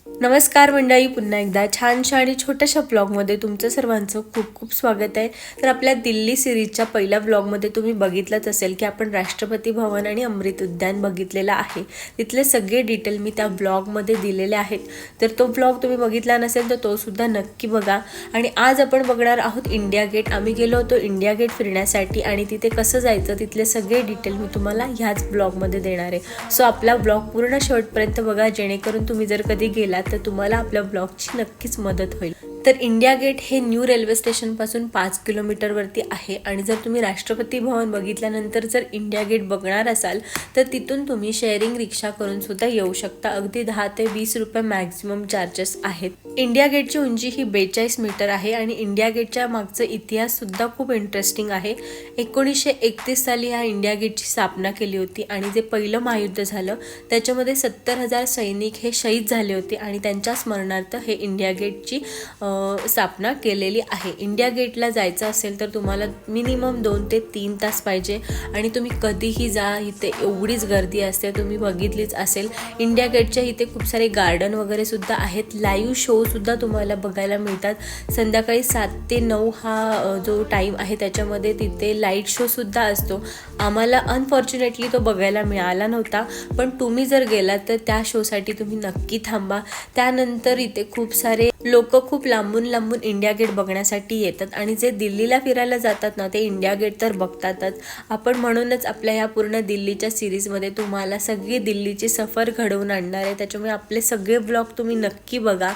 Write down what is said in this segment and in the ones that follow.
नमस्कार मंडळी, पुन्हा एकदा छानशा आणि छोट्याशा ब्लॉगमध्ये तुमचं सर्वांचं खूप खूप स्वागत आहे. तर आपल्या दिल्ली सिरीजच्या पहिल्या ब्लॉगमध्ये तुम्ही बघितलंच असेल की आपण राष्ट्रपती भवन आणि अमृत उद्यान बघितलेलं आहे. तिथले सगळे डिटेल मी त्या ब्लॉगमध्ये दिलेले आहेत. तर तो ब्लॉग तुम्ही बघितला नसेल तर तो सुद्धा नक्की बघा. आणि आज आपण बघणार आहोत इंडिया गेट. आम्ही गेलो होतो इंडिया गेट फिरण्यासाठी आणि तिथे कसं जायचं तिथले सगळे डिटेल मी तुम्हाला ह्याच ब्लॉगमध्ये देणार आहे. सो आपला ब्लॉग पूर्ण शेवटपर्यंत बघा, जेणेकरून तुम्ही जर कधी गेलात तर तुम्हाला आपल्या ब्लॉगची नक्कीच मदत होईल. तर इंडिया गेट हे न्यू रेल्वे स्टेशनपासून 5 किलोमीटरवरती आहे. आणि जर तुम्ही राष्ट्रपती भवन बघितल्यानंतर जर इंडिया गेट बघणार असाल तर तिथून तुम्ही शेअरिंग रिक्षा करून सुद्धा येऊ शकता. अगदी 10 ते 20 रुपये मॅक्झिमम चार्जेस आहेत. इंडिया गेटची उंची ही 42 मीटर आहे आणि इंडिया गेटच्या मागचा इतिहास सुद्धा खूप इंटरेस्टिंग आहे. 1931 साली ह्या इंडिया गेटची स्थापना केली होती आणि जे पहिलं महायुद्ध झालं त्याच्यामध्ये 70,000 सैनिक हे शहीद झाले होते आणि त्यांच्या स्मरणार्थ हे इंडिया गेटची स्थापना केलेली आहे. इंडिया गेटला जायचं असेल तर तुम्हाला मिनिमम 2 ते 3 तास पाहिजे आणि तुम्ही कधीही जा, इथे एवढीच गर्दी असते, तुम्ही बघितलीच असेल. इंडिया गेटच्या इथे खूप सारे गार्डन वगैरे सुद्धा आहेत. लाईव्ह शो सुद्धा तुम्हाला बघायला मिळतात. संध्याकाळी 7 ते 9 हा जो टाईम आहे त्याच्यामध्ये तिथे लाईट शो सुद्धा असतो. आम्हाला अनफॉर्च्युनेटली तो बघायला मिळाला नव्हता, पण तुम्ही जर गेलात तर त्या शोसाठी तुम्ही नक्की थांबा. त्यानंतर इथे खूप सारे लोक खूप लांबून लांबून इंडिया गेट बघण्यासाठी येतात आणि जे दिल्लीला फिरायला जातात ना ते इंडिया गेट तर बघतातच. आपण म्हणूनच आपल्या ह्या पूर्ण दिल्लीच्या सिरीजमध्ये तुम्हाला सगळी दिल्लीची सफर घडवून आणणार आहे. त्याच्यामुळे आपले सगळे ब्लॉग तुम्ही नक्की बघा.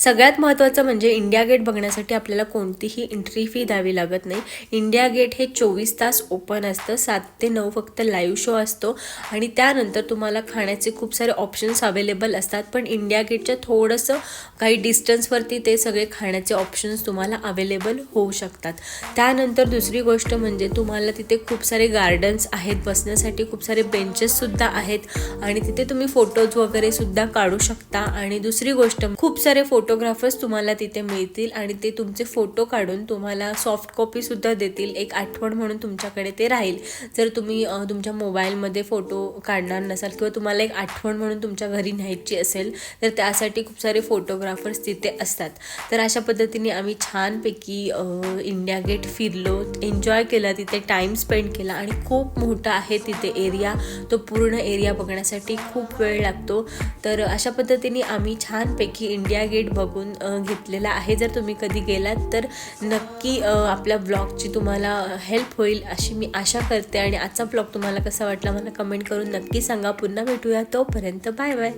सगळ्यात महत्त्वाचं म्हणजे इंडिया गेट बघण्यासाठी आपल्याला कोणतीही एंट्री फी द्यावी लागत नाही. इंडिया गेट हे 24 तास ओपन असतं. 7 ते 9 फक्त लाईव्ह शो असतो आणि त्यानंतर तुम्हाला खाण्याचे खूप सारे ऑप्शन्स अवेलेबल असतात. पण इंडिया गेटच्या थोडंसं काही डिस्टन्सवरती ते सगळे खाण्याचे ऑप्शन्स तुम्हाला अवेलेबल होऊ शकतात. त्यानंतर दुसरी गोष्ट म्हणजे तुम्हाला तिथे खूप सारे गार्डन्स आहेत, बसण्यासाठी खूप सारे बेंचेससुद्धा आहेत आणि तिथे तुम्ही फोटोज वगैरे सुद्धा काढू शकता. आणि दुसरी गोष्ट खूप सारे फोटोग्राफर्स तुम्हाला तिथे मिळतील आणि ते तुमचे फोटो काढून तुम्हाला सॉफ्ट कॉपीसुद्धा देतील. एक आठवण म्हणून तुमच्याकडे ते राहील. जर तुम्ही तुमच्या मोबाईलमध्ये फोटो काढणार नसाल किंवा तुम्हाला एक आठवण म्हणून तुमच्या घरी न्यायची असेल तर त्यासाठी खूप सारे फोटोग्राफर्स तिथे असतात. तर अशा पद्धतीने आम्ही छानपैकी इंडिया गेट फिरलो, एन्जॉय केला, तिथे टाईम स्पेंड केला आणि खूप मोठा आहे तिथे एरिया. तो पूर्ण एरिया बघण्यासाठी खूप वेळ लागतो. तर अशा पद्धतीने आम्ही छानपैकी इंडिया गेट बघून घेतलेला आहे. जर तुम्ही कधी गेलात तर नक्की आपल्या ब्लॉगची तुम्हाला हेल्प होईल अशी मी आशा करते. आणि आजचा ब्लॉग तुम्हाला कसा वाटला मला कमेंट करून नक्की सांगा. पुन्हा भेटूया, तोपर्यंत बाय बाय.